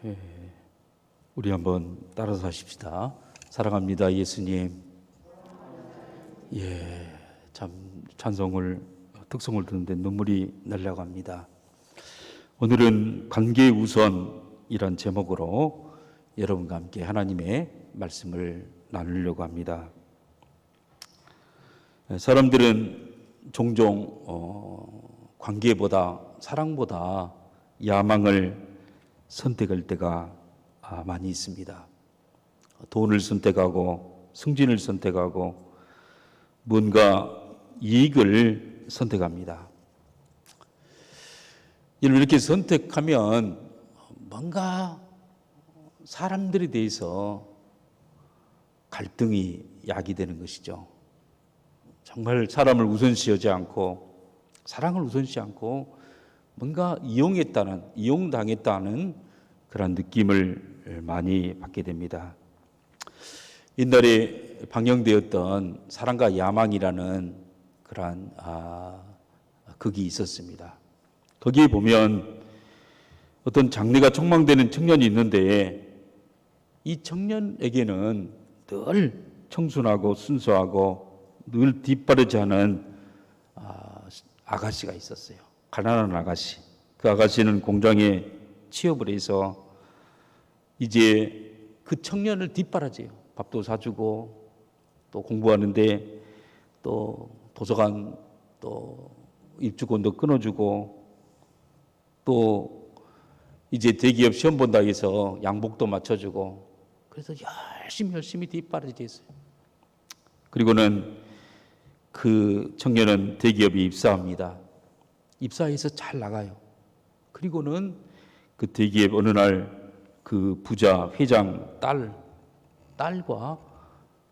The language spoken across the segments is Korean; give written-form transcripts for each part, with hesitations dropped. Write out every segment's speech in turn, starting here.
예, 우리 한번 따라서 하십시다. 사랑합니다, 예수님. 참 특성을 듣는데 눈물이 나려고 합니다. 오늘은 관계 우선이란 제목으로 여러분과 함께 하나님의 말씀을 나누려고 합니다. 사람들은 종종 관계보다 사랑보다 야망을 선택할 때가 많이 있습니다. 돈을 선택하고 승진을 선택하고 뭔가 이익을 선택합니다. 이렇게 선택하면 뭔가 사람들에 대해서 갈등이 야기되는 것이죠. 정말 사람을 우선시하지 않고 사랑을 우선시 않고 뭔가 이용당했다는 그런 느낌을 많이 받게 됩니다. 옛날에 방영되었던 사랑과 야망이라는 그러한 극이 있었습니다. 거기에 보면 어떤 장래가 촉망되는 청년이 있는데 이 청년에게는 늘 청순하고 순수하고 늘 뒷바라지 하는 아가씨가 있었어요. 가난한 아가씨. 그 아가씨는 공장에 취업을 해서 이제 그 청년을 뒷바라지해요. 밥도 사주고 또 공부하는데 또 도서관 또 입주권도 끊어주고 또 이제 대기업 시험 본다 해서 양복도 맞춰주고 그래서 열심히 뒷바라지했어요. 그리고는 그 청년은 대기업에 입사합니다. 입사해서 잘 나가요. 그리고는 그 대기업 어느 날 그 부자 회장 딸과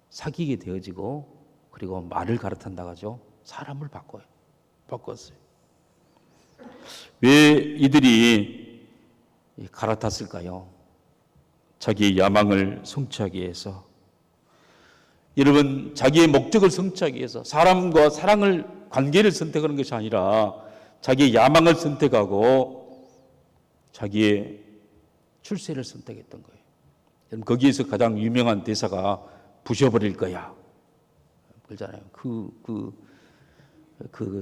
사귀게 되어지고 그리고 말을 갈아탄다고 하죠. 사람을 바꿨어요. 왜 이들이 갈아탔을까요? 자기의 야망을 성취하기 위해서. 여러분, 자기의 목적을 성취하기 위해서 사람과 관계를 선택하는 것이 아니라 자기의 야망을 선택하고 자기의 출세를 선택했던 거예요. 여러분, 거기에서 가장 유명한 대사가 부셔버릴 거야. 그러잖아요.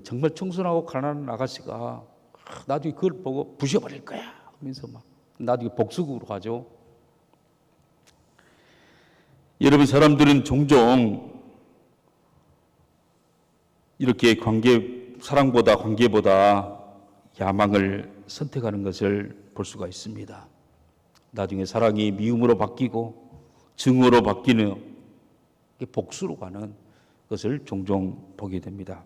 정말 청순하고 가난한 아가씨가 나중에 그걸 보고 부셔버릴 거야 하면서 막 나중에 복수극으로 가죠. 여러분, 사람들은 종종 이렇게 사랑보다 관계보다 야망을 선택하는 것을 볼 수가 있습니다. 나중에 사랑이 미움으로 바뀌고 증오로 바뀌는 복수로 가는 것을 종종 보게 됩니다.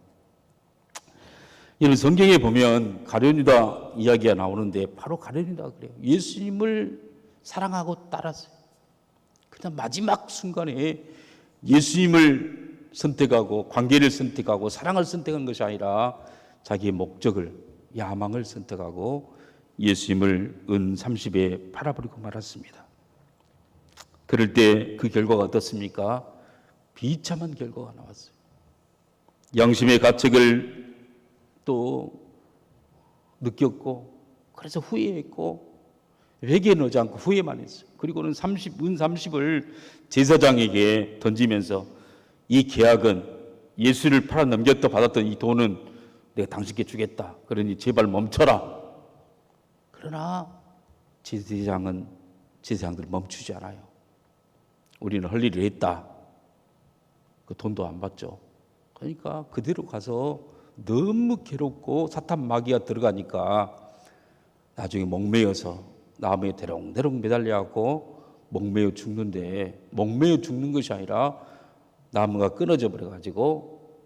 이런 성경에 보면 가룟유다 이야기가 나오는데 바로 가룟유다가 그래요. 예수님을 사랑하고 따랐어요. 그냥 마지막 순간에 예수님을 선택하고 관계를 선택하고 사랑을 선택한 것이 아니라 자기의 목적을 야망을 선택하고 예수님을 은 30에 팔아버리고 말았습니다. 그럴 때 그 결과가 어떻습니까? 비참한 결과가 나왔어요. 양심의 가책을 또 느꼈고 그래서 후회했고 회개는 하지 않고 후회만 했어요. 그리고는 은 30을 제사장에게 던지면서 이 계약은 예수를 팔아 넘겼다 받았던 이 돈은 내가 당신께 주겠다. 그러니 제발 멈춰라. 그러나 제사장들 멈추지 않아요. 우리는 할 일을 했다. 그 돈도 안 받죠. 그러니까 그대로 가서 너무 괴롭고 사탄 마귀가 들어가니까 나중에 목매여서 나무에 대롱대롱 매달려갖고 목매어 죽는데 목매어 죽는 것이 아니라 나무가 끊어져 버려가지고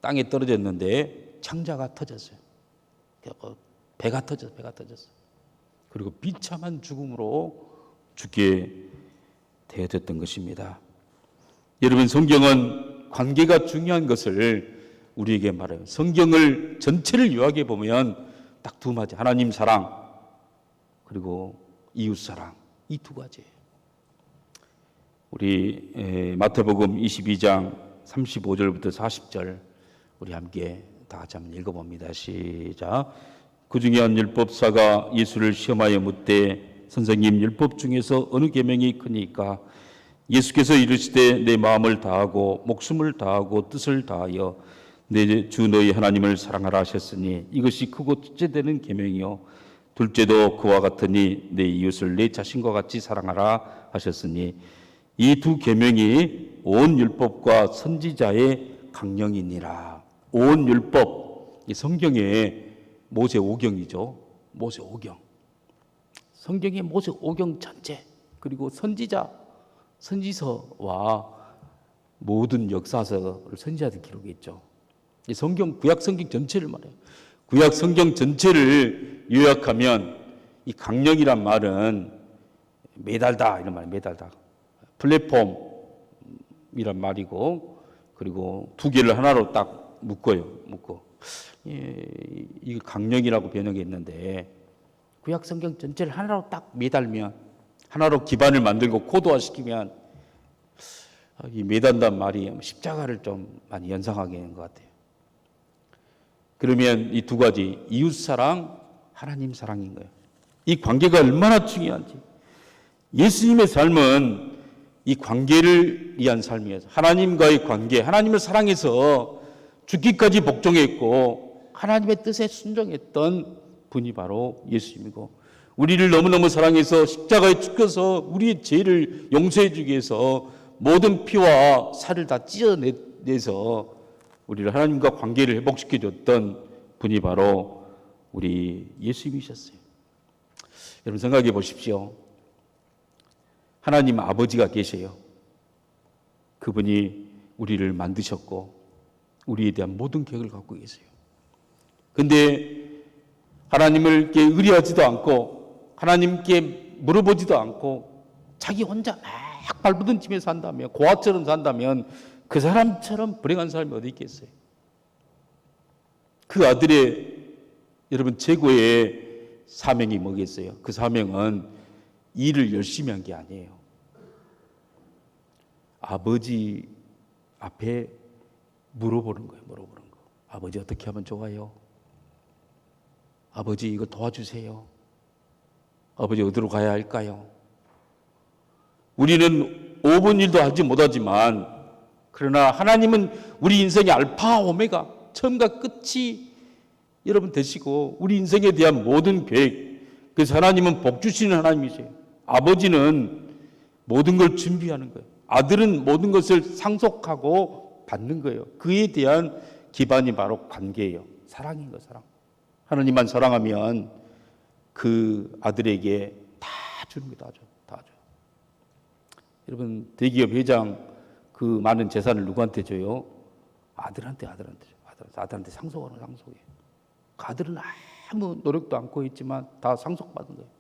땅에 떨어졌는데 창자가 터졌어요. 배가 터졌어요. 그리고 비참한 죽음으로 죽게 되어졌던 것입니다. 여러분, 성경은 관계가 중요한 것을 우리에게 말해요. 성경을 전체를 요약해 보면 딱 두 가지, 하나님 사랑 그리고 이웃 사랑, 이 두 가지예요. 우리 마태복음 22장 35절부터 40절 우리 함께 다 같이 한번 읽어봅니다. 시작. 그 중에 한 율법사가 예수를 시험하여 묻되 선생님 율법 중에서 어느 계명이 크니까? 예수께서 이르시되 내 마음을 다하고 목숨을 다하고 뜻을 다하여 내 주 너희 하나님을 사랑하라 하셨으니 이것이 크고 첫째 되는 계명이요 둘째도 그와 같으니 내 이웃을 내 자신과 같이 사랑하라 하셨으니 이 두 계명이 온 율법과 선지자의 강령이니라. 온 율법, 이 성경의 모세 오경이죠. 모세 오경. 성경의 모세 오경 전체, 그리고 선지서와 모든 역사서를 선지자들 기록했죠. 이 성경, 구약 성경 전체를 말해요. 구약 성경 전체를 요약하면 이 강령이란 말은 매달다 이런 말이에요. 매달다. 플랫폼이란 말이고, 그리고 두 개를 하나로 딱 묶어. 이게 강령이라고 번역했는데, 구약 성경 전체를 하나로 딱 매달면, 하나로 기반을 만들고 코드화시키면, 이 매단단 말이 십자가를 좀 많이 연상하게 하는 것 같아요. 그러면 이 두 가지, 이웃 사랑, 하나님 사랑인 거예요. 이 관계가 얼마나 중요한지. 예수님의 삶은 이 관계를 위한 삶이어서, 하나님과의 관계, 하나님을 사랑해서 죽기까지 복종했고 하나님의 뜻에 순종했던 분이 바로 예수님이고, 우리를 너무너무 사랑해서 십자가에 죽어서 우리의 죄를 용서해 주기 위해서 모든 피와 살을 다 찢어내서 우리를 하나님과 관계를 회복시켜 줬던 분이 바로 우리 예수님이셨어요. 여러분 생각해 보십시오. 하나님 아버지가 계세요. 그분이 우리를 만드셨고 우리에 대한 모든 계획을 갖고 계세요. 근데 하나님을 의뢰하지도 않고 하나님께 물어보지도 않고 자기 혼자 막 발버둥 치며 산다면, 고아처럼 산다면 그 사람처럼 불행한 사람이 어디 있겠어요? 그 아들의 여러분 최고의 사명이 뭐겠어요? 그 사명은 일을 열심히 한 게 아니에요. 아버지 앞에 물어보는 거예요. 아버지 어떻게 하면 좋아요? 아버지 이거 도와주세요. 아버지 어디로 가야 할까요? 우리는 5분 일도 하지 못하지만, 그러나 하나님은 우리 인생의 알파 오메가, 처음과 끝이 여러분 되시고 우리 인생에 대한 모든 계획, 그래서 하나님은 복 주시는 하나님이세요. 아버지는 모든 걸 준비하는 거예요. 아들은 모든 것을 상속하고 받는 거예요. 그에 대한 기반이 바로 관계예요. 사랑인 거예요. 사랑. 하나님만 사랑하면 그 아들에게 다 주는 거예요. 다 줘. 여러분 대기업 회장 그 많은 재산을 누구한테 줘요? 아들한테 줘. 아들한테 상속하는 상속이에요. 그 아들은 아무 노력도 않고 있지만 다 상속받은 거예요.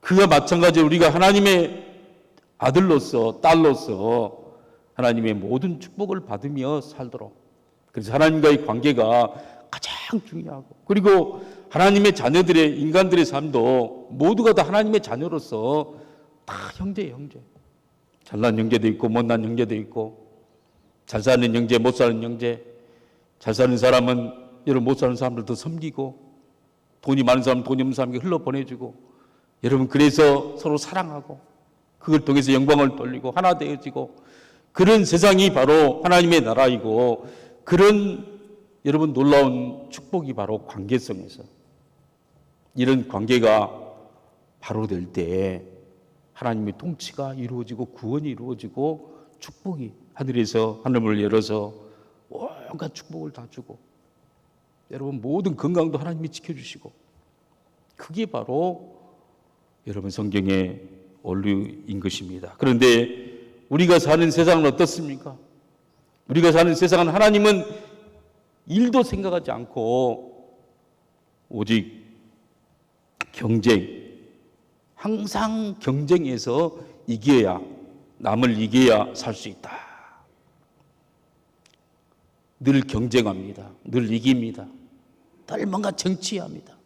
그와 마찬가지로 우리가 하나님의 아들로서 딸로서 하나님의 모든 축복을 받으며 살도록, 그래서 하나님과의 관계가 가장 중요하고, 그리고 하나님의 자녀들의, 인간들의 삶도 모두가 다 하나님의 자녀로서 다 형제예요. 형제. 잘난 형제도 있고 못난 형제도 있고, 잘 사는 형제, 못 사는 형제. 잘 사는 사람은 여러분 못 사는 사람들도 섬기고, 돈이 많은 사람은 돈이 없는 사람에게 흘러보내주고, 여러분 그래서 서로 사랑하고 그걸 통해서 영광을 돌리고 하나 되어지고, 그런 세상이 바로 하나님의 나라이고, 그런 여러분 놀라운 축복이 바로 관계성에서, 이런 관계가 바로 될 때 하나님의 통치가 이루어지고 구원이 이루어지고 축복이 하늘에서 하늘문을 열어서 온갖 축복을 다 주고, 여러분 모든 건강도 하나님이 지켜주시고, 그게 바로 여러분 성경의 원리인 것입니다. 그런데 우리가 사는 세상은 어떻습니까? 우리가 사는 세상은 하나님은 일도 생각하지 않고 오직 경쟁, 항상 경쟁에서 이겨야, 남을 이겨야 살 수 있다. 늘 경쟁합니다. 늘 이깁니다. 늘 뭔가 정치합니다.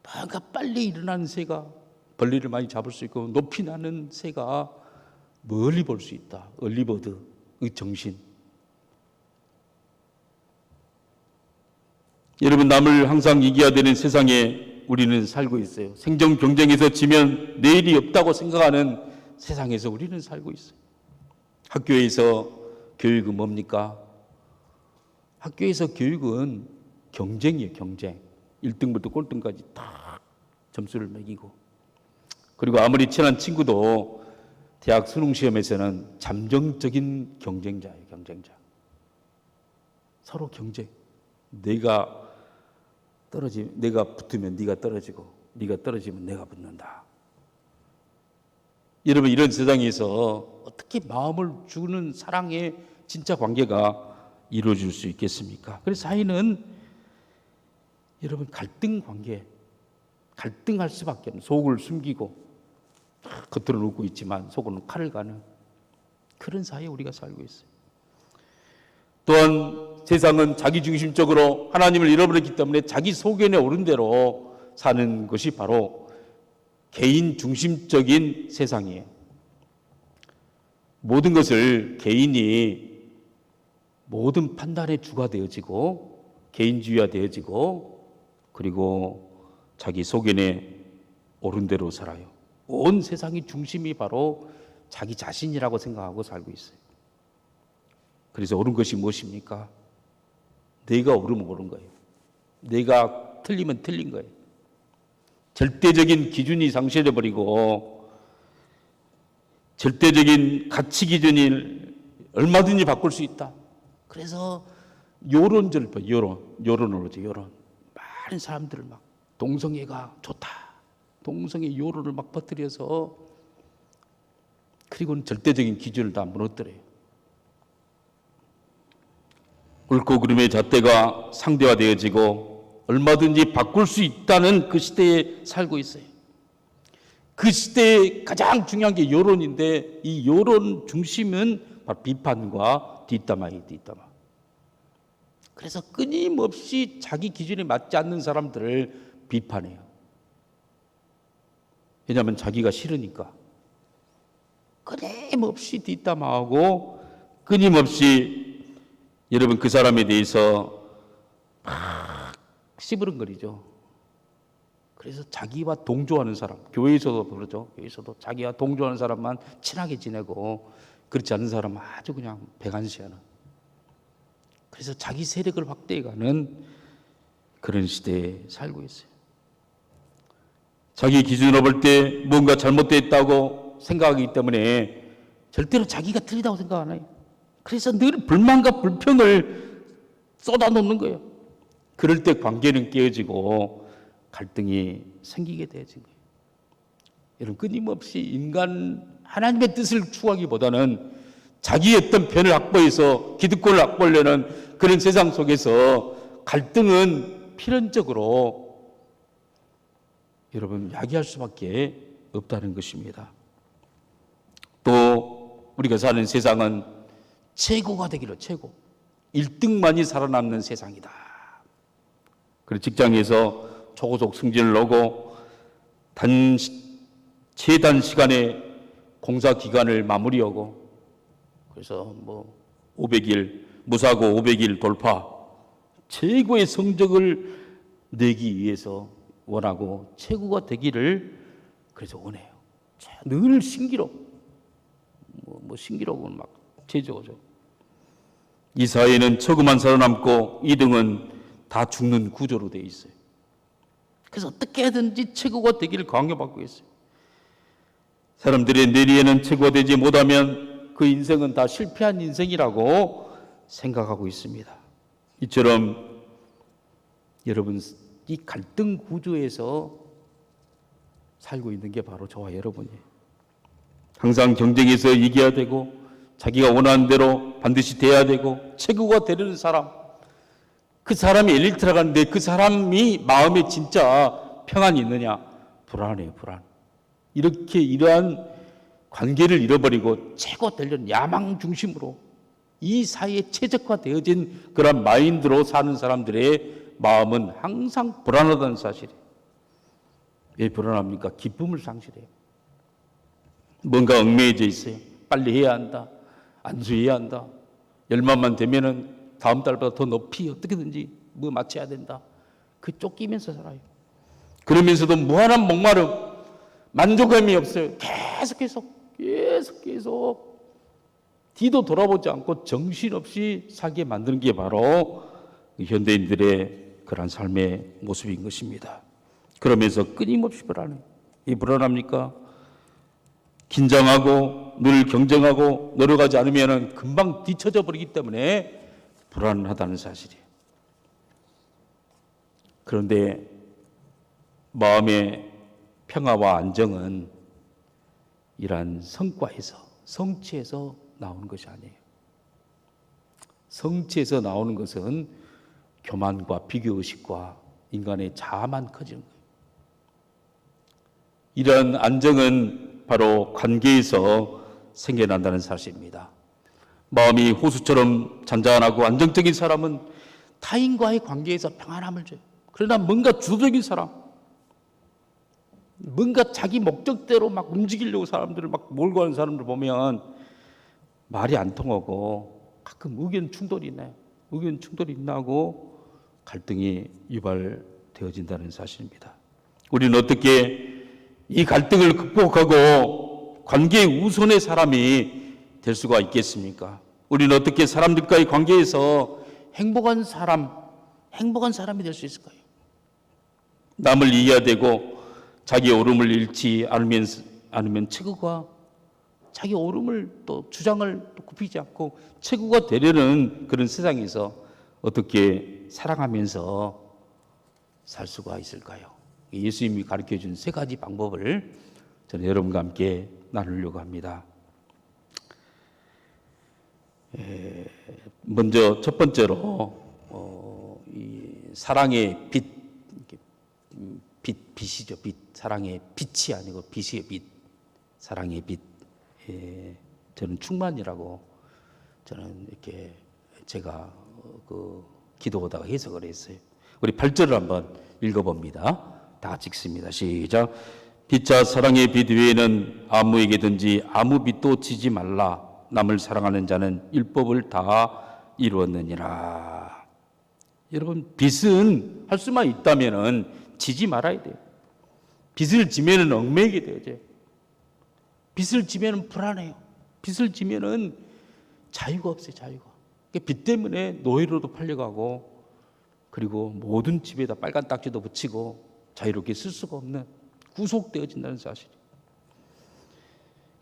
뭔가 빨리 일어나는 새가 벌레를 많이 잡을 수 있고, 높이 나는 새가 멀리 볼 수 있다. 얼리버드의 정신. 여러분 남을 항상 이겨야 되는 세상에 우리는 살고 있어요. 생존 경쟁에서 지면 내일이 없다고 생각하는 세상에서 우리는 살고 있어요. 학교에서 교육은 뭡니까? 학교에서 교육은 경쟁이에요, 경쟁. 1등부터 꼴등까지 다 점수를 매기고. 그리고 아무리 친한 친구도 대학 수능 시험에서는 잠정적인 경쟁자예요, 경쟁자. 서로 경쟁. 내가 붙으면 네가 떨어지고, 네가 떨어지면 내가 붙는다. 여러분, 이런 세상에서 어떻게 마음을 주는 사랑의 진짜 관계가 이루어질 수 있겠습니까? 그래서 사이는 여러분 갈등 관계, 갈등할 수밖에 없는, 속을 숨기고 겉으로는 웃고 있지만 속으로는 칼을 가는 그런 사이에 우리가 살고 있어요. 또한 세상은 자기중심적으로 하나님을 잃어버렸기 때문에 자기 소견에 오른 대로 사는 것이 바로 개인 중심적인 세상이에요. 모든 것을 개인이 모든 판단의 주가 되어지고 개인주의화 되어지고 그리고 자기 소견에 오른 대로 살아요. 온 세상의 중심이 바로 자기 자신이라고 생각하고 살고 있어요. 그래서 옳은 것이 무엇입니까? 내가 옳으면 옳은 거예요. 내가 틀리면 틀린 거예요. 절대적인 기준이 상실해버리고 절대적인 가치 기준을 얼마든지 바꿀 수 있다. 그래서 요론을 오죠. 요론. 많은 사람들을 막 동성애가 좋다. 동성애 요론을 막 퍼뜨려서 그리고는 절대적인 기준을 다 무너뜨려요. 옳고 그름의 잣대가 상대화되어지고 얼마든지 바꿀 수 있다는 그 시대에 살고 있어요. 그 시대에 가장 중요한 게 여론인데 이 여론 중심은 바로 비판과 뒷담화예요. 뒷담화. 그래서 끊임없이 자기 기준에 맞지 않는 사람들을 비판해요. 왜냐하면 자기가 싫으니까. 끊임없이 뒷담화하고 끊임없이 여러분 그 사람에 대해서 막 씨부름거리죠. 그래서 자기와 동조하는 사람, 교회에서도 그러죠. 교회에서도 자기와 동조하는 사람만 친하게 지내고 그렇지 않은 사람은 아주 그냥 배관시하는. 그래서 자기 세력을 확대해가는 그런 시대에 살고 있어요. 자기 기준으로 볼 때 뭔가 잘못됐다고 생각하기 때문에 절대로 자기가 틀리다고 생각 안 해요. 그래서 늘 불만과 불평을 쏟아놓는 거예요. 그럴 때 관계는 깨어지고 갈등이 생기게 되어진 거예요. 여러분 끊임없이 하나님의 뜻을 추구하기보다는 자기의 어떤 편을 확보해서 기득권을 확보하려는 그런 세상 속에서 갈등은 필연적으로 여러분 야기할 수밖에 없다는 것입니다. 또 우리가 사는 세상은 최고가 되기로 최고 1등만이 살아남는 세상이다. 그리고 직장에서 초고속 승진을 하고 최단 시간에 공사 기간을 마무리하고 그래서 500일 무사고 500일 돌파 최고의 성적을 내기 위해서 원하고 최고가 되기를 그래서 원해요. 늘 신기록 신기록은 막 제조죠. 이 사회는 처구만 살아남고 2등은 다 죽는 구조로 되어 있어요. 그래서 어떻게 하든지 최고가 되기를 강요받고 있어요. 사람들의 뇌리에는 최고가 되지 못하면 그 인생은 다 실패한 인생이라고 생각하고 있습니다. 이처럼 여러분 이 갈등 구조에서 살고 있는 게 바로 저와 여러분이에요. 항상 경쟁에서 이겨야 되고 자기가 원하는 대로 반드시 돼야 되고 최고가 되려는 사람, 그 사람이 엘리트라 가는데 그 사람이 마음에 진짜 평안이 있느냐? 불안해요, 불안. 이러한 관계를 잃어버리고 최고 되려는 야망 중심으로 이 사이에 최적화되어진 그런 마인드로 사는 사람들의 마음은 항상 불안하다는 사실이에요. 왜 불안합니까? 기쁨을 상실해요. 뭔가 얽매여져 있어요. 빨리 해야 한다. 안수해야 한다. 열만만 되면은 다음 달보다 더 높이 어떻게든지 맞춰야 된다. 그 쫓기면서 살아요. 그러면서도 무한한 목마름, 만족감이 없어요. 계속 뒤도 돌아보지 않고 정신없이 살게 만드는 게 바로 현대인들의 그런 삶의 모습인 것입니다. 그러면서 끊임없이 불안해요. 이 불안합니까? 긴장하고 늘 경쟁하고 노력하지 않으면 금방 뒤처져 버리기 때문에 불안하다는 사실이에요. 그런데 마음의 평화와 안정은 이러한 성과에서, 성취에서 나오는 것이 아니에요. 성취에서 나오는 것은 교만과 비교의식과 인간의 자아만 커지는 거예요. 이러한 안정은 바로 관계에서 생겨난다는 사실입니다. 마음이 호수처럼 잔잔하고 안정적인 사람은 타인과의 관계에서 평안함을 줘요. 그러나 뭔가 주도적인 사람, 뭔가 자기 목적대로 막 움직이려고 사람들을 막 몰고 가는 사람들 보면 말이 안 통하고 가끔 의견 충돌이 나요. 의견 충돌이 나고 갈등이 유발되어진다는 사실입니다. 우리는 어떻게 이 갈등을 극복하고 관계의 우선의 사람이 될 수가 있겠습니까? 우리는 어떻게 사람들과의 관계에서 행복한 사람이 될 수 있을까요? 남을 이해되고 자기 옳음을 잃지 않으면 최고가 자기 옳음을 또 주장을 또 굽히지 않고 최고가 되려는 그런 세상에서 어떻게 사랑하면서 살 수가 있을까요? 예수님이 가르쳐준 세 가지 방법을 저는 여러분과 함께 나누려고 합니다. 먼저 첫 번째로 이 사랑의 빛이죠. 빛. 사랑의 빛이 아니고 빛이의 빛. 사랑의 빛. 저는 충만이라고 저는 이렇게 제가 기도하다가 해석을 했어요. 우리 8절을 한번 읽어봅니다. 다 같이 읽습니다. 시작. 빛과 사랑의 빛 외에는 아무에게든지 아무 빛도 지지 말라. 남을 사랑하는 자는 율법을 다 이루었느니라. 여러분, 빛은 할 수만 있다면은 지지 말아야 돼요. 빛을 지면은 얽매이게 되어져요. 빛을 지면은 불안해요. 빛을 지면은 자유가 없어요. 자유가. 빛 때문에 노예로도 팔려가고, 그리고 모든 집에다 빨간 딱지도 붙이고 자유롭게 쓸 수가 없는, 구속되어진다는 사실이에요.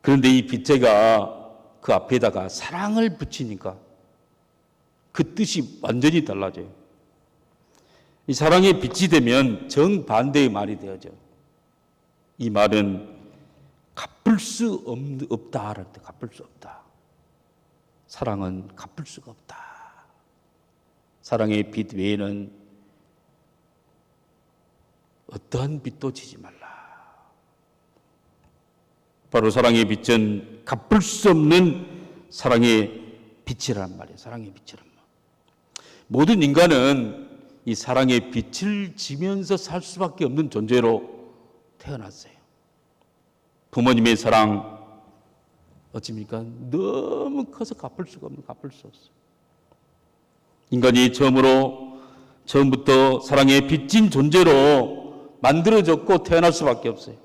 그런데 이 빛재가 그 앞에다가 사랑을 붙이니까 그 뜻이 완전히 달라져요. 이 사랑의 빛이 되면 정반대의 말이 되어져. 이 말은 갚을 수 없다. 갚을 수 없다. 사랑은 갚을 수가 없다. 사랑의 빛 외에는 어떠한 빛도 지지 말라. 바로 사랑의 빛은 갚을 수 없는 사랑의 빛이란 말이에요. 사랑의 빛이란 말. 모든 인간은 이 사랑의 빛을 지면서 살 수밖에 없는 존재로 태어났어요. 부모님의 사랑 어찌입니까? 너무 커서 갚을 수가 없는, 갚을 수 없어요. 인간이 처음부터 사랑의 빛인 존재로 만들어졌고 태어날 수밖에 없어요.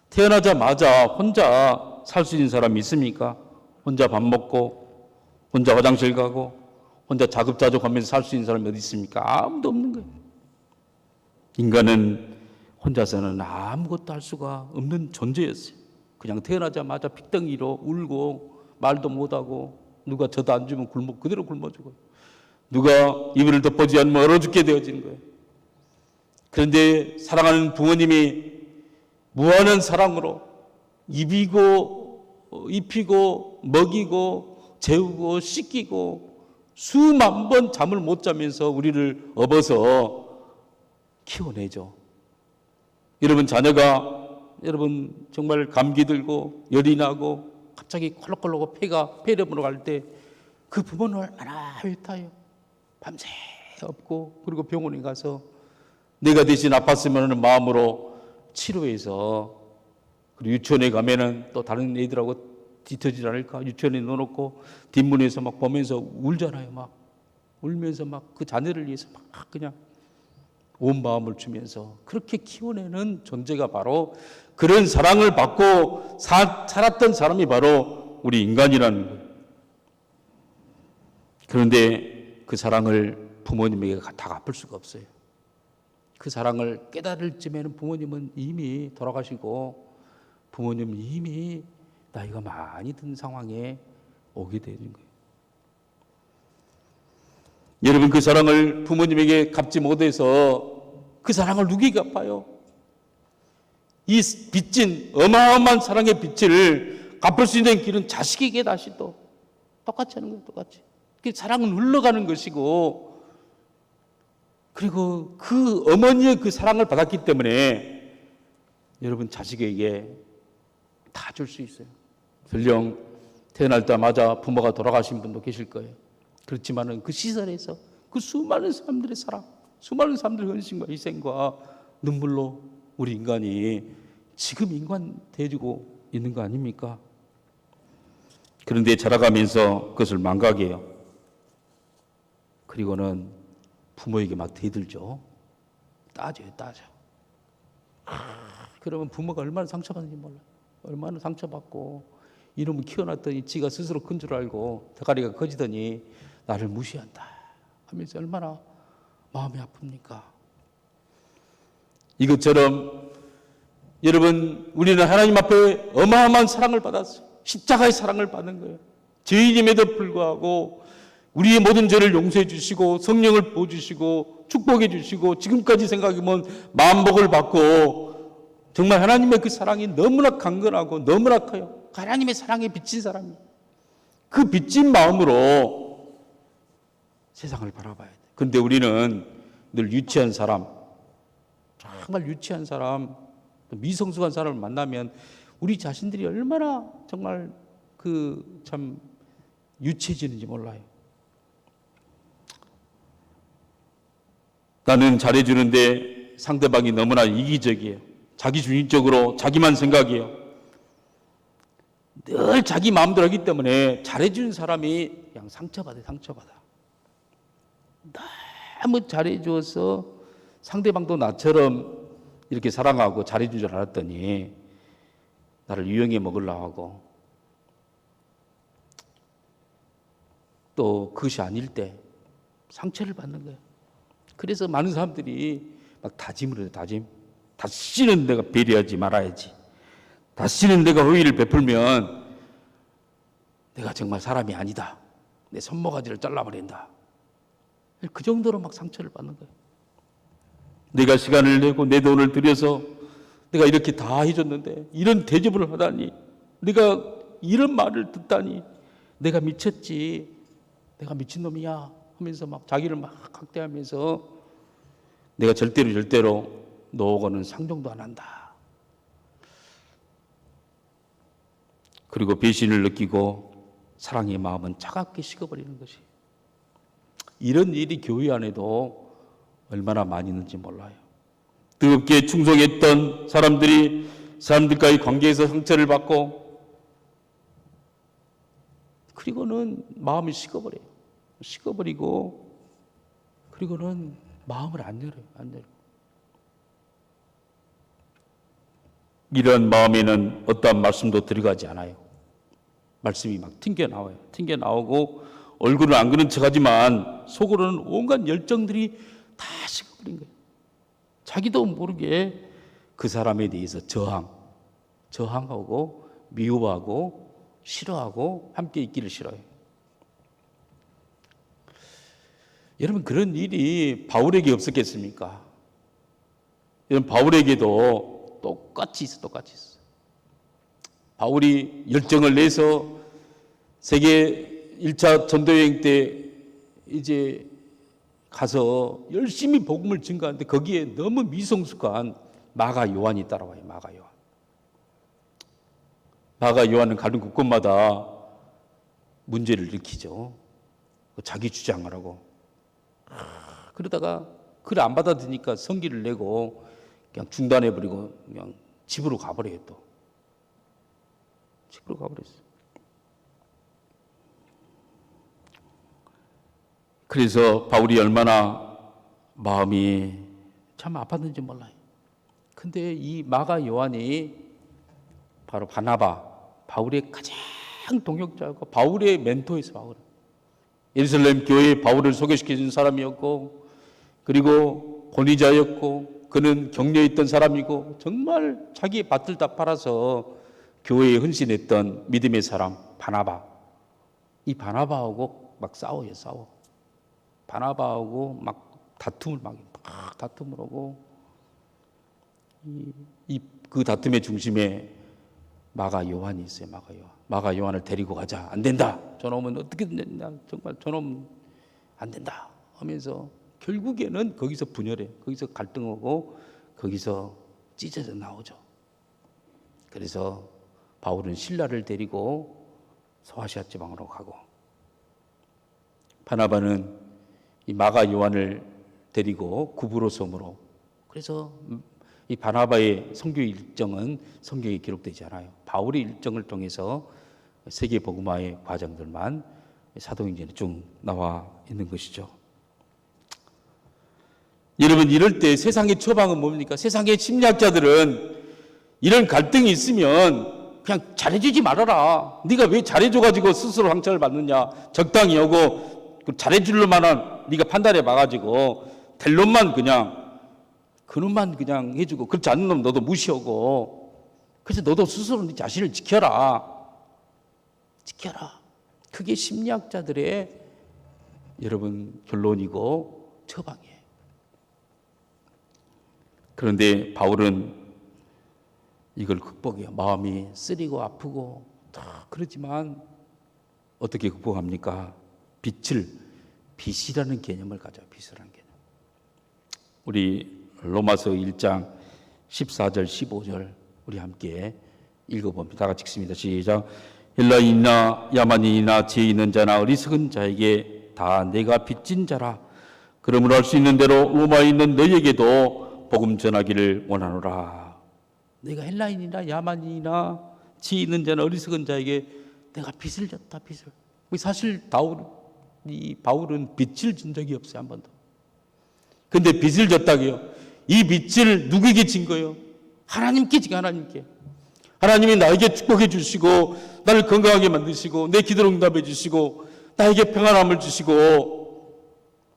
태어나자마자 혼자 살 수 있는 사람이 있습니까? 혼자 밥 먹고, 혼자 화장실 가고, 혼자 자급자족하면서 살 수 있는 사람이 어디 있습니까? 아무도 없는 거예요. 인간은 혼자서는 아무것도 할 수가 없는 존재였어요. 그냥 태어나자마자 핏덩이로 울고 말도 못하고, 누가 젖 안 주면 그대로 굶어 죽어요. 누가 이불을 덮어주지 않으면 얼어 죽게 되어지는 거예요. 그런데 사랑하는 부모님이 무한한 사랑으로 입히고 먹이고 재우고 씻기고 수만 번 잠을 못 자면서 우리를 업어서 키워내죠. 여러분 자녀가 정말 감기 들고 열이 나고 갑자기 콜록콜록 폐렴으로 갈 때 그 부모는 얼마나 외타요. 밤새 업고 그리고 병원에 가서 내가 대신 아팠으면 하는 마음으로 치료해서, 그리고 유치원에 가면은 또 다른 애들하고 뒤처지지 않을까 유치원에 넣어놓고 뒷문에서 막 보면서 울잖아요. 막 울면서 막 그 자녀를 위해서 막 그냥 온 마음을 주면서 그렇게 키워내는 존재가 바로 그런 사랑을 받고 살았던 사람이 바로 우리 인간이라는 거예요. 그런데 그 사랑을 부모님에게 다 갚을 수가 없어요. 그 사랑을 깨달을 쯤에는 부모님은 이미 돌아가시고 부모님은 이미 나이가 많이 든 상황에 오게 되는 거예요. 여러분, 그 사랑을 부모님에게 갚지 못해서 그 사랑을 누구에게 갚아요? 이 빚진 어마어마한 사랑의 빚을 갚을 수 있는 길은 자식에게 다시 또 똑같이 하는 거예요. 똑같이. 그 사랑은 흘러가는 것이고, 그리고 그 어머니의 그 사랑을 받았기 때문에 여러분 자식에게 다 줄 수 있어요. 설령 태어나자마자 부모가 돌아가신 분도 계실 거예요. 그렇지만은 그 시설에서 그 수많은 사람들의 사랑, 수많은 사람들의 헌신과 희생과 눈물로 우리 인간이 지금 인간 되어지고 있는 거 아닙니까? 그런데 자라가면서 그것을 망각해요. 그리고는 부모에게 막 대들죠. 따져요, 따져. 그러면 부모가 얼마나 상처받는지 몰라요. 얼마나 상처받고 이놈을 키워놨더니 지가 스스로 큰 줄 알고 대가리가 커지더니 나를 무시한다 하면서 얼마나 마음이 아픕니까? 이것처럼 여러분, 우리는 하나님 앞에 어마어마한 사랑을 받았어요. 십자가의 사랑을 받는 거예요. 죄인임에도 불구하고 우리의 모든 죄를 용서해 주시고 성령을 부어주시고 축복해 주시고 지금까지 생각해보면 만복을 받고 정말 하나님의 그 사랑이 너무나 강건하고 너무나 커요. 하나님의 사랑에 비친 사람이 그 비친 마음으로 세상을 바라봐야 돼. 그런데 우리는 늘 유치한 사람, 정말 유치한 사람, 미성숙한 사람을 만나면 우리 자신들이 얼마나 정말 그 참 유치해지는지 몰라요. 나는 잘해주는데 상대방이 너무나 이기적이에요. 자기중심적으로 자기만 생각해요. 늘 자기 마음대로 하기 때문에 잘해주는 사람이 그냥 상처받아. 너무 잘해줘서 상대방도 나처럼 이렇게 사랑하고 잘해준 줄 알았더니 나를 유용해 먹으려고 하고 또 그것이 아닐 때 상처를 받는 거예요. 그래서 많은 사람들이 막 다짐을 해요. 다시는 내가 배려하지 말아야지. 다시는 내가 호의를 베풀면 내가 정말 사람이 아니다. 내 손모가지를 잘라버린다. 그 정도로 막 상처를 받는 거예요. 내가 시간을 내고 내 돈을 들여서 내가 이렇게 다 해줬는데 이런 대접을 하다니, 내가 이런 말을 듣다니 내가 미쳤지, 내가 미친놈이야 하면서 막 자기를 막 학대하면서 내가 절대로 너하고는 상종도 안 한다. 그리고 배신을 느끼고 사랑의 마음은 차갑게 식어버리는 것이, 이런 일이 교회 안에도 얼마나 많이 있는지 몰라요. 뜨겁게 충성했던 사람들과의 관계에서 상처를 받고 그리고는 마음이 식어버리고 그리고는 마음을 안 열어요. 이런 마음에는 어떠한 말씀도 들어가지 않아요. 말씀이 막 튕겨나오고 얼굴은 안 그런 척하지만 속으로는 온갖 열정들이 다 식어버린 거예요. 자기도 모르게 그 사람에 대해서 저항하고 미워하고 싫어하고 함께 있기를 싫어해요. 여러분, 그런 일이 바울에게 없었겠습니까? 여러분, 바울에게도 똑같이 있어. 바울이 열정을 내서 세계 1차 전도여행 때 이제 가서 열심히 복음을 증거하는데 거기에 너무 미성숙한 마가 요한이 따라와요. 마가 요한은 가는 곳곳마다 문제를 일으키죠. 자기 주장을 하고. 그러다가 그를 안 받아들이니까 성기를 내고 그냥 중단해버리고 그냥 집으로 가버려요. 또 집으로 가버렸어요. 그래서 바울이 얼마나 마음이 참 아팠는지 몰라요. 근데 이 마가 요한이 바로 바나바, 바울의 가장 동역자고 바울의 멘토였어요. 바울. 예루살렘 교회에 바울을 소개시켜준 사람이었고, 그리고 권위자였고, 그는 격려에 있던 사람이고, 정말 자기의 밭을 다 팔아서 교회에 헌신했던 믿음의 사람 바나바. 이 바나바하고 막 싸워요. 싸워. 바나바하고 막 다툼을 하고, 그 다툼의 중심에 마가 요한이 있어요. 마가 요한을 데리고 가자. 안 된다. 저놈은 어떻게 된다. 정말 저놈 안 된다 하면서 결국에는 거기서 분열해. 거기서 갈등하고 거기서 찢어져 나오죠. 그래서 바울은 실라를 데리고 소아시아 지방으로 가고, 바나바는 이 마가 요한을 데리고 구브로 섬으로. 그래서 이 바나바의 선교 일정은 성경에 기록되지 않아요. 바울의 일정을 통해서 세계 복음화의 과정들만 사도행전에 쭉 나와 있는 것이죠. 여러분, 이럴 때 세상의 처방은 뭡니까? 세상의 심리학자들은 이런 갈등이 있으면 그냥 잘해주지 말아라. 네가 왜 잘해줘가지고 스스로 상처를 받느냐. 적당히 하고 잘해줄 만한 네가 판단해 봐가지고 될 놈만 그놈만 그냥 해주고, 그렇지 않은 놈 너도 무시하고, 그래서 너도 스스로 네 자신을 지켜라. 그게 심리학자들의 여러분 결론이고 처방이에요. 그런데 바울은 이걸 극복해요. 마음이 쓰리고 아프고 그렇지만 어떻게 극복합니까? 빛이라는 개념을 가져요. 빛이라는 개념. 우리 로마서 1장 14절 15절 우리 함께 읽어봅니다. 다 같이 읽습니다. 시작. 헬라인이나 야만인이나 지혜 있는 자나 어리석은 자에게 다 내가 빚진 자라. 그러므로 할 수 있는 대로 로마에 있는 너희에게도 복음 전하기를 원하노라. 내가 헬라인이나 야만인이나 지혜 있는 자나 어리석은 자에게 내가 빚을 졌다. 빚을. 사실 바울은 빚을 진 적이 없어요. 한 번도. 근데 빚을 졌다고요. 이 빚을 누구에게 진 거예요? 하나님께 지금 하나님께. 하나님이 나에게 축복해 주시고 나를 건강하게 만드시고 내 기도를 응답해 주시고 나에게 평안함을 주시고,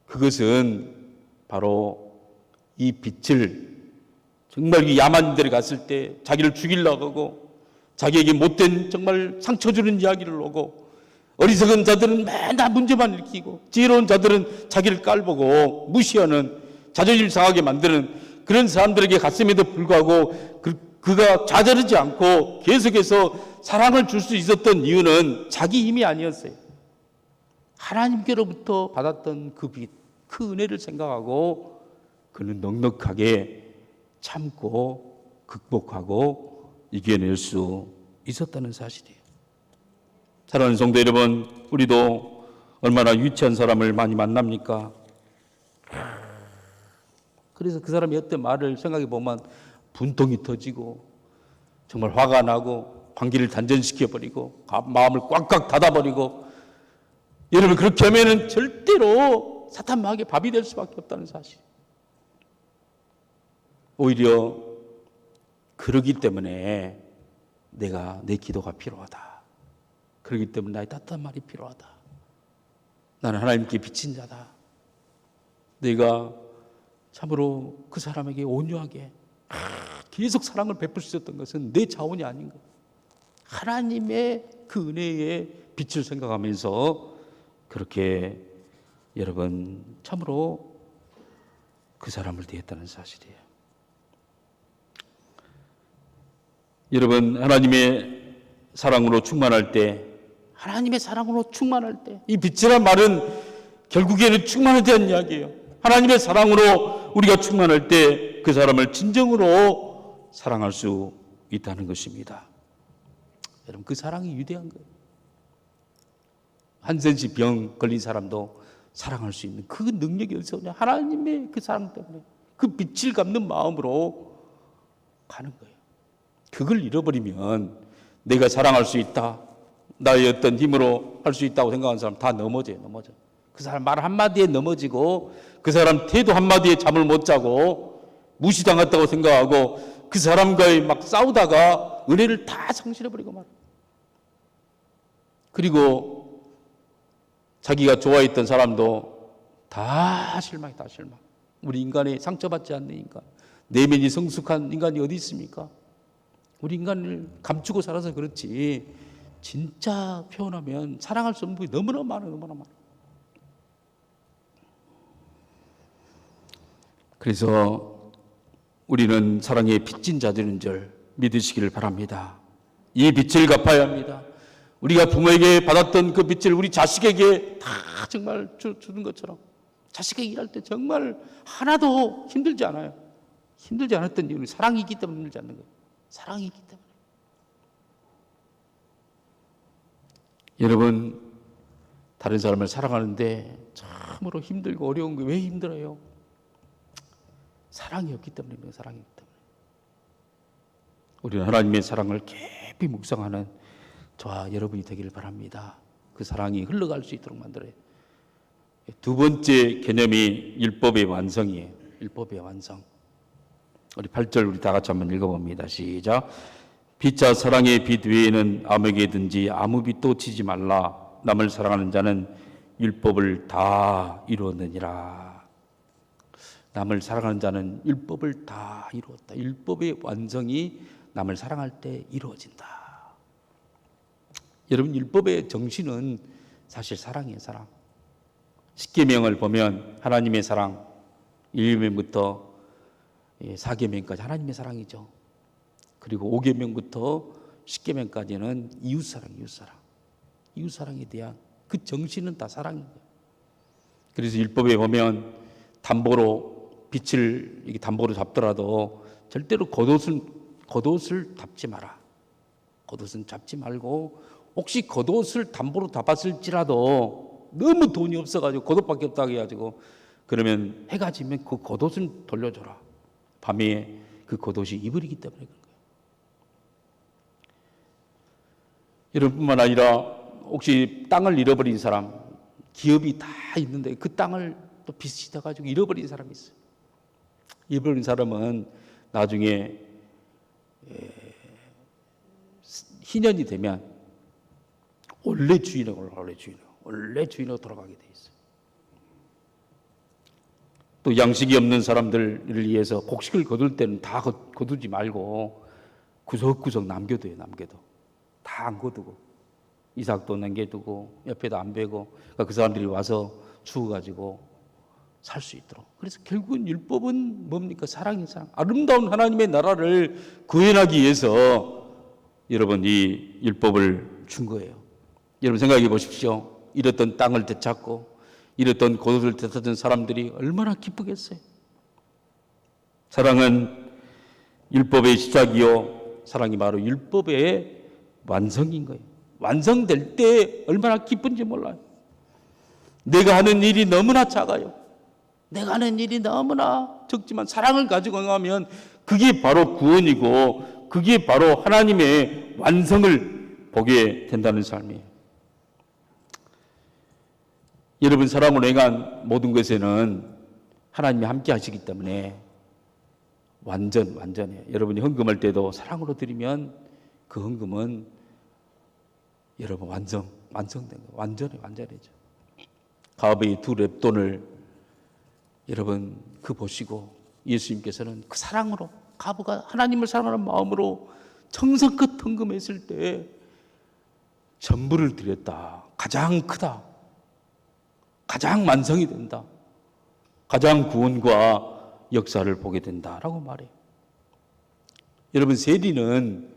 그것은 바로 이 빚을 정말 이 야만인들이 갔을 때 자기를 죽이려고 하고 자기에게 못된 정말 상처 주는 이야기를 하고, 어리석은 자들은 맨날 문제만 일으키고 지혜로운 자들은 자기를 깔보고 무시하는, 자존심 상하게 만드는 그런 사람들에게 갔음에도 불구하고 그가 좌절하지 않고 계속해서 사랑을 줄 수 있었던 이유는 자기 힘이 아니었어요. 하나님께로부터 받았던 그 빚, 그 은혜를 생각하고 그는 넉넉하게 참고 극복하고 이겨낼 수 있었다는 사실이에요. 사랑하는 성도 여러분, 우리도 얼마나 유치한 사람을 많이 만납니까? 그래서 그 사람이 어떤 말을 생각해 보면 분통이 터지고 정말 화가 나고 관계를 단절시켜버리고 마음을 꽉꽉 닫아버리고, 여러분 그렇게 하면 절대로 사탄 마귀의 밥이 될 수밖에 없다는 사실. 오히려 그러기 때문에 내 기도가 필요하다. 그렇기 때문에 나의 따뜻한 말이 필요하다. 나는 하나님께 빚진 자다. 내가 참으로 그 사람에게 온유하게 계속 사랑을 베풀 수 있었던 것은 내 자원이 아닌 것. 하나님의 그 은혜의 빛을 생각하면서 그렇게 여러분 참으로 그 사람을 대했다는 사실이에요. 여러분, 하나님의 사랑으로 충만할 때, 이 빛이란 말은 결국에는 충만에 대한 이야기예요. 하나님의 사랑으로 우리가 충만할 때 그 사람을 진정으로 사랑할 수 있다는 것입니다. 여러분, 그 사랑이 위대한 거예요. 한센시 병 걸린 사람도 사랑할 수 있는 그 능력이 어디서 오냐? 하나님의 그 사랑 때문에, 그 빛을 갚는 마음으로 가는 거예요. 그걸 잃어버리면 내가 사랑할 수 있다, 나의 어떤 힘으로 할 수 있다고 생각하는 사람 다 넘어져. 그 사람 말 한마디에 넘어지고 그 사람 태도 한마디에 잠을 못 자고 무시당했다고 생각하고 그 사람과의 막 싸우다가 은혜를 다 상실해버리고 말이에요. 그리고 자기가 좋아했던 사람도 다 실망이 다 실망. 우리 인간이 상처받지 않는 인간, 내면이 성숙한 인간이 어디 있습니까? 우리 인간을 감추고 살아서 그렇지 진짜 표현하면 사랑할 수 없는 분이 너무나 많아요. 너무나 많아요. 그래서 우리는 사랑의 빚진 자들인 줄 믿으시기를 바랍니다. 이 빚을 갚아야 합니다. 우리가 부모에게 받았던 그 빚을 우리 자식에게 다 정말 주는 것처럼 자식에게 일할 때 정말 하나도 힘들지 않아요. 힘들지 않았던 이유는 사랑이 있기 때문에 힘들지 않는 거예요. 사랑이 있기 때문에. 여러분, 다른 사람을 사랑하는데 참으로 힘들고 어려운 게 왜 힘들어요? 사랑이 없기 때문입니다. 사랑이 없기 때문에. 우리는 하나님의 사랑을 깊이 묵상하는 저와 여러분이 되기를 바랍니다. 그 사랑이 흘러갈 수 있도록 만들어요. 두 번째 개념이 율법의 완성이에요. 율법의 완성. 우리 8절 우리 다 같이 한번 읽어봅니다. 시작. 빛자 사랑의 빛 외에는 아무에게든지 아무 빛도 지지 말라. 남을 사랑하는 자는 율법을 다 이루었느니라. 남을 사랑하는 자는 율법을 다 이루었다. 율법의 완성이 남을 사랑할 때 이루어진다. 여러분, 율법의 정신은 사실 사랑이에요. 사랑. 십계명을 보면 하나님의 사랑 1계명부터 4계명까지 하나님의 사랑이죠. 그리고 5계명부터 10계명까지는 이웃사랑, 이웃사랑. 이웃사랑에 대한 그 정신은 다 사랑인 거예요. 그래서 율법에 보면 담보로 빛을 이게 담보로 잡더라도 절대로 겉옷을 잡지 마라. 겉옷은 잡지 말고 혹시 겉옷을 담보로 잡았을지라도 너무 돈이 없어가지고 겉옷밖에 없다고 해가지고 그러면 해가 지면 그 겉옷을 돌려줘라. 밤에 그 겉옷이 이불이기 때문에 그런 거예요. 여러분뿐만 아니라 혹시 땅을 잃어버린 사람, 기업이 다 있는데 그 땅을 또 빚이 돼가지고 잃어버린 사람이 있어요. 잃어버린 사람은 나중에 희년이 되면 원래 주인으로 돌아가게 돼 있어요. 또 양식이 없는 사람들을 위해서 곡식을 거둘 때는 다 거두지 말고 구석구석 남겨둬요. 다 안 거두고 이삭도 남겨두고 옆에도 안 베고 그러니까 그 사람들이 와서 주워가지고 살 수 있도록. 그래서 결국은 율법은 뭡니까? 사랑이 사랑. 아름다운 하나님의 나라를 구현하기 위해서 여러분 이 율법을 준 거예요. 여러분 생각해 보십시오. 잃었던 땅을 되찾고 잃었던 겉옷을 되찾은 사람들이 얼마나 기쁘겠어요. 사랑은 율법의 시작이요. 사랑이 바로 율법의 완성인 거예요. 완성될 때 얼마나 기쁜지 몰라요. 내가 하는 일이 너무나 작아요. 내가 하는 일이 너무나 적지만 사랑을 가지고 가면 그게 바로 구원이고 그게 바로 하나님의 완성을 보게 된다는 삶이에요. 여러분 사랑으로 행한 모든 것에는 하나님이 함께 하시기 때문에 완전해요. 여러분이 헌금할 때도 사랑으로 드리면 그 헌금은 여러분 완성된 거예요. 완전해져. 가업의 두 렙돈을 여러분 그 보시고 예수님께서는 그 사랑으로 가부가 하나님을 사랑하는 마음으로 정성껏 헌금했을 때 전부를 드렸다. 가장 크다. 가장 완성이 된다. 가장 구원과 역사를 보게 된다라고 말해요. 여러분 세리는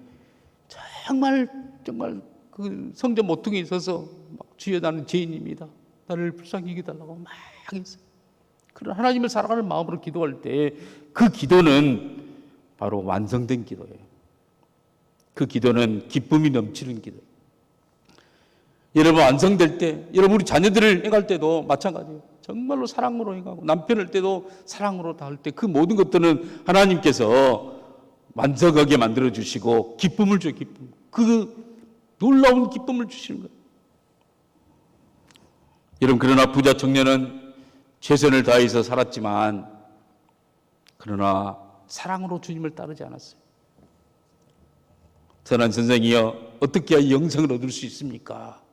정말 그 성전 모퉁이에 있어서 막 주여 나는 죄인입니다. 나를 불쌍히 여겨달라고 막 했어요. 그런 하나님을 사랑하는 마음으로 기도할 때 그 기도는 바로 완성된 기도예요. 그 기도는 기쁨이 넘치는 기도예요. 여러분 완성될 때, 여러분 우리 자녀들을 행할 때도 마찬가지예요. 정말로 사랑으로 행하고 남편을 때도 사랑으로 다할 때 그 모든 것들은 하나님께서 완성하게 만들어 주시고 기쁨을 줘요. 기쁨. 그 놀라운 기쁨을 주시는 거예요. 여러분 그러나 부자 청년은 최선을 다해서 살았지만 그러나 사랑으로 주님을 따르지 않았어요. 선한 선생이여 어떻게 해야 영생을 얻을 수 있습니까?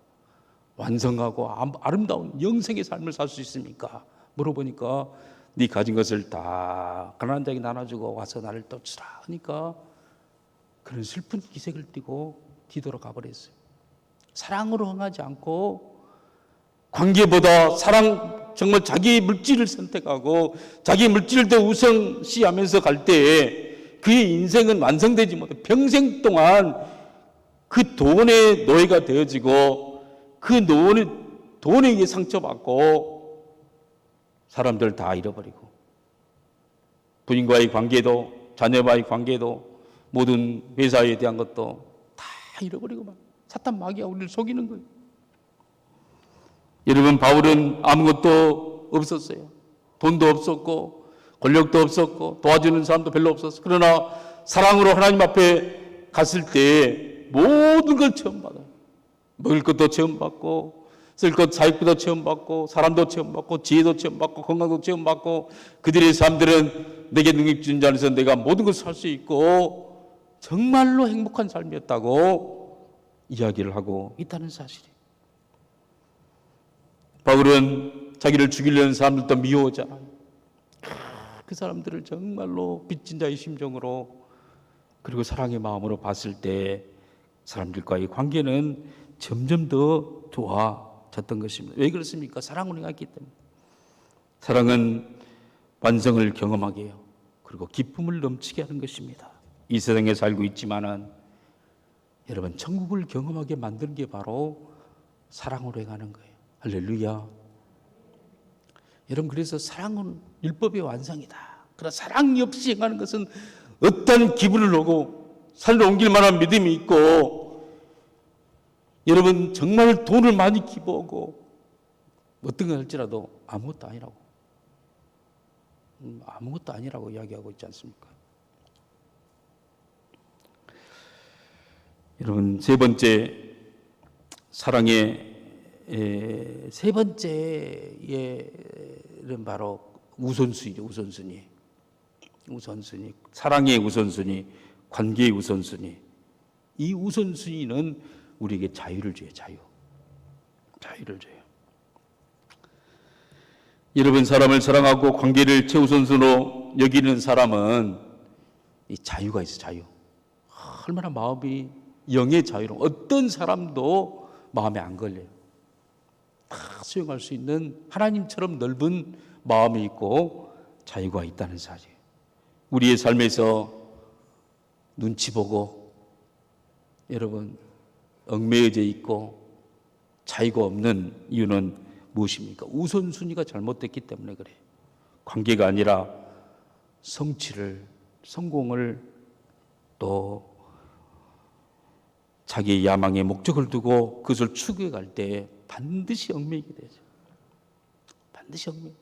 완성하고 아름다운 영생의 삶을 살 수 있습니까? 물어보니까 네 가진 것을 다 가난한 자에게 나눠주고 와서 나를 쫓으라 하니까 그런 슬픈 기색을 띠고 뒤돌아가 버렸어요. 사랑으로 행하지 않고 관계보다 사랑, 정말 자기의 물질을 선택하고 자기의 물질을 더 우선시하면서 갈 때에 그의 인생은 완성되지 못해 평생 동안 그 돈의 노예가 되어지고 그 돈에 의해 상처받고 사람들 다 잃어버리고 부인과의 관계도 자녀와의 관계도 모든 회사에 대한 것도 다 잃어버리고 막 사탄 마귀가 우리를 속이는 거예요. 여러분 바울은 아무것도 없었어요. 돈도 없었고 권력도 없었고 도와주는 사람도 별로 없었어요. 그러나 사랑으로 하나님 앞에 갔을 때 모든 걸 체험 받아요. 먹을 것도 체험 받고 쓸 것 사익도 체험 받고 사람도 체험 받고 지혜도 체험 받고 건강도 체험 받고 그들의 삶들은 내게 능력 주는 자 안에서 내가 모든 것을 할 수 있고 정말로 행복한 삶이었다고 이야기를 하고 있다는 사실이에요. 바울은 자기를 죽이려는 사람들도 미워하잖아요. 그 사람들을 정말로 빚진 자의 심정으로 그리고 사랑의 마음으로 봤을 때 사람들과의 관계는 점점 더 좋아졌던 것입니다. 왜 그렇습니까? 사랑으로 행했기 때문에. 사랑은 완성을 경험하게 해요. 그리고 기쁨을 넘치게 하는 것입니다. 이 세상에 살고 있지만은 여러분 천국을 경험하게 만드는 게 바로 사랑으로 행하는 거예요. 할렐루야. 여러분 그래서 사랑은 율법의 완성이다. 그러나 사랑이 없이 행하는 것은 어떤 기분을 오고 살로 옮길 만한 믿음이 있고 여러분 정말 돈을 많이 기부하고 어떤 걸 할지라도 아무것도 아니라고 이야기하고 있지 않습니까? 여러분 세 번째 사랑의 세 번째는 바로 우선순위죠. 우선순위. 사랑의 우선순위, 관계의 우선순위. 이 우선순위는 우리에게 자유를 줘요. 자유를 줘요. 여러분 사람을 사랑하고 관계를 최우선순위로 여기는 사람은 이 자유가 있어요. 자유. 얼마나 마음이 영의 자유로 어떤 사람도 마음에 안 걸려요. 다 수용할 수 있는 하나님처럼 넓은 마음이 있고 자유가 있다는 사실. 우리의 삶에서 눈치 보고 여러분 얽매여져 있고 자유가 없는 이유는 무엇입니까? 우선순위가 잘못됐기 때문에 그래요. 관계가 아니라 성공을 또 자기의 야망의 목적을 두고 그것을 추구해 갈 때 반드시 얽매이게 되죠. 반드시 얽매이고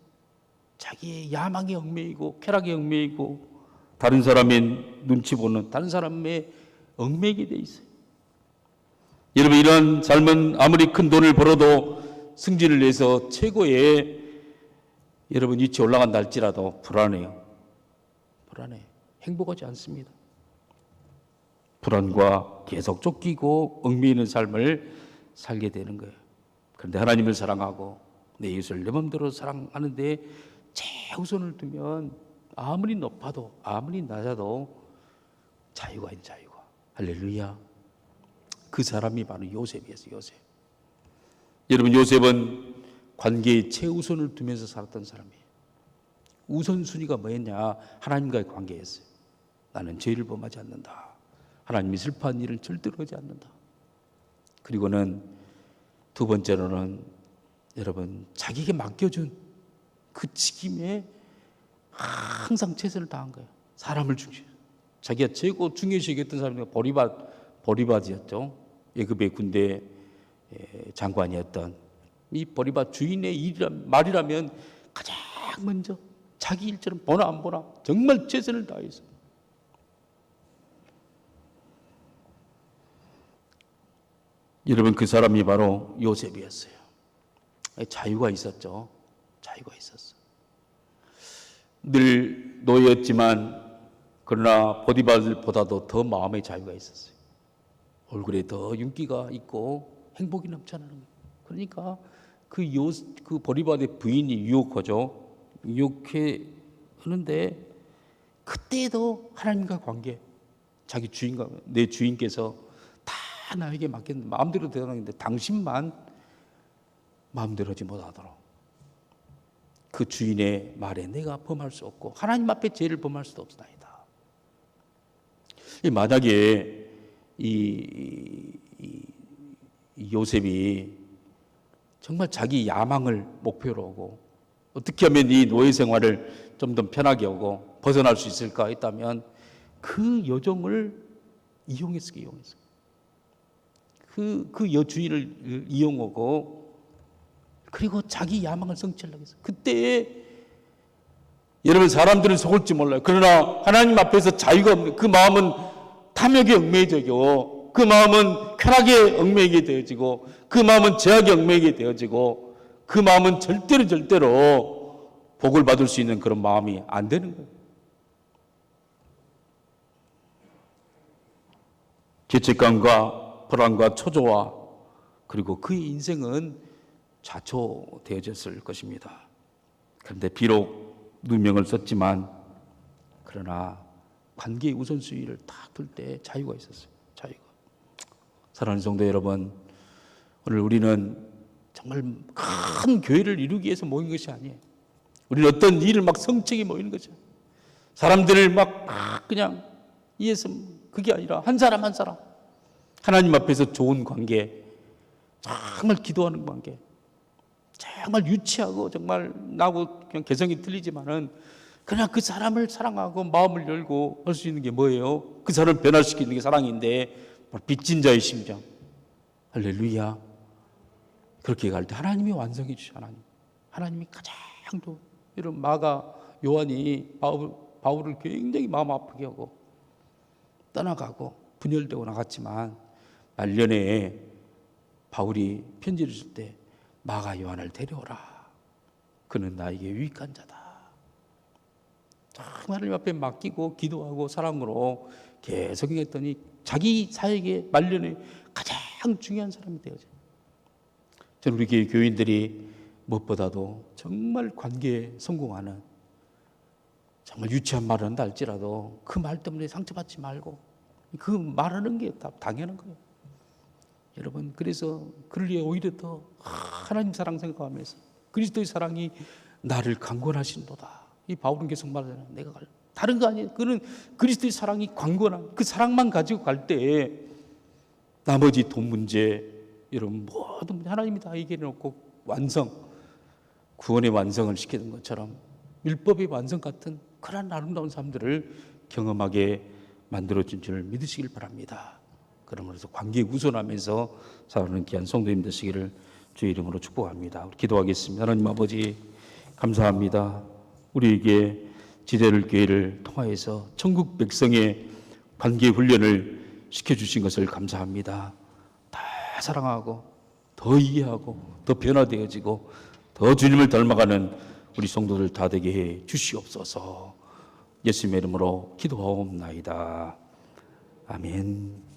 자기의 야망에 얽매이고 쾌락에 얽매이고 다른 사람의 눈치 보는 다른 사람의 얽매이게 돼 있어요. 여러분 이런 삶은 아무리 큰 돈을 벌어도 승진을 해서 최고의 여러분 위치에 올라간다 할지라도 불안해요. 행복하지 않습니다. 불안과 계속 쫓기고 얽매이는 삶을 살게 되는 거예요. 그런데 하나님을 사랑하고 내 이웃을 내 마음대로 사랑하는데 최우선을 두면 아무리 높아도 아무리 낮아도 자유가 있는 자유가. 할렐루야. 그 사람이 바로 요셉이었어요. 요셉. 여러분 요셉은 관계의 최우선을 두면서 살았던 사람이에요. 우선순위가 뭐였냐? 하나님과의 관계였어요. 나는 죄를 범하지 않는다. 하나님이 슬퍼한 일을 절대로 하지 않는다. 그리고는 두 번째로는 여러분 자기에게 맡겨준 그 직임에 항상 최선을 다한 거예요. 사람을 중시. 자기가 최고 중요시 여겼던 사람이 보리밧이었죠. 애굽의 군대 장관이었던 이 보리밧 주인의 말이라면 가장 먼저 자기 일처럼 보나 안 보나 정말 최선을 다해서 여러분 그 사람이 바로 요셉이었어요. 자유가 있었죠. 자유가 있었어. 늘 노예였지만 그러나 보디발보다도 더 마음의 자유가 있었어요. 얼굴에 더 윤기가 있고 행복이 넘쳐나는 거예요. 그러니까 그 보디발의 부인이 유혹하죠. 유혹해 하는데 그때도 하나님과 관계, 자기 주인과 내 주인께서 다 나에게 맡겼는데 마음대로 되었는데 당신만 마음대로 하지 못하도록 그 주인의 말에 내가 범할 수 없고 하나님 앞에 죄를 범할 수도 없사이다. 만약에 이 요셉이 정말 자기 야망을 목표로 하고 어떻게 하면 이 노예 생활을 좀 더 편하게 하고 벗어날 수 있을까 했다면 그 여종을 이용했어요. 그 여주인을 이용하고 그리고 자기 야망을 성취하려고 했어요. 그때 여러분 사람들은 속을지 몰라요. 그러나 하나님 앞에서 자유가 없는 그 마음은 탐욕에 얽매여지고 그 마음은 쾌락에 얽매이게 되어지고 그 마음은 죄악에 얽매이게 되어지고 그 마음은 절대로 복을 받을 수 있는 그런 마음이 안 되는 거예요. 죄책감과 불안과 초조와 그리고 그의 인생은 좌초되어졌을 것입니다. 그런데 비록 누명을 썼지만 그러나 관계의 우선순위를 딱 둘 때 자유가 있었어요. 자유가. 사랑하는 성도 여러분, 오늘 우리는 정말 큰 교회를 이루기 위해서 모인 것이 아니에요. 우리는 어떤 일을 막 성책에 모이는 거죠. 사람들을 막 그냥 위해서 그게 아니라 한 사람 한 사람 하나님 앞에서 좋은 관계, 정말 기도하는 관계, 정말 유치하고 정말 나하고 그냥 개성이 틀리지만은 그냥 그 사람을 사랑하고 마음을 열고 할 수 있는 게 뭐예요? 그 사람을 변화시키는 게 사랑인데 빚진 자의 심정. 할렐루야. 그렇게 갈 때 하나님이 완성해 주셔. 하나님이 가장 또 이런 마가 요한이 바울을 굉장히 마음 아프게 하고 떠나가고 분열되고 나갔지만 말년에 바울이 편지를 쓸 때 마가 요한을 데려오라. 그는 나에게 유익한 자다. 하나님 앞에 맡기고 기도하고 사랑으로 계속 했더니 자기 사역의 말년에 가장 중요한 사람이 되어져요. 저는 우리 교인들이 무엇보다도 정말 관계에 성공하는 정말 유치한 말을 한다 할지라도 그 말 때문에 상처받지 말고 그 말하는 게 다 당연한 거예요. 여러분, 그래서 그를 위해 오히려 더 하나님 사랑 생각하면서 그리스도의 사랑이 나를 강권하신도다. 이 바울은 계속 말하잖아요. 내가 다른 거 아니에요. 그는 그리스도의 사랑이 강권한 그 사랑만 가지고 갈 때 나머지 돈 문제 여러분 모든 문제 하나님이 다 해결해 놓고 완성 구원의 완성을 시키는 것처럼 율법의 완성 같은 그런 아름다운 삶들을 경험하게 만들어준 줄 믿으시길 바랍니다. 그러므로서 관계에 우선하면서 살아가는 귀한 성도님 되시기를 주의 이름으로 축복합니다. 기도하겠습니다. 하나님 아버지 감사합니다. 우리에게 지대를 교회를 통하여서 천국 백성의 관계 훈련을 시켜주신 것을 감사합니다. 더 사랑하고 더 이해하고 더 변화되어지고 더 주님을 닮아가는 우리 성도들 다 되게 해 주시옵소서. 예수님의 이름으로 기도하옵나이다. 아멘.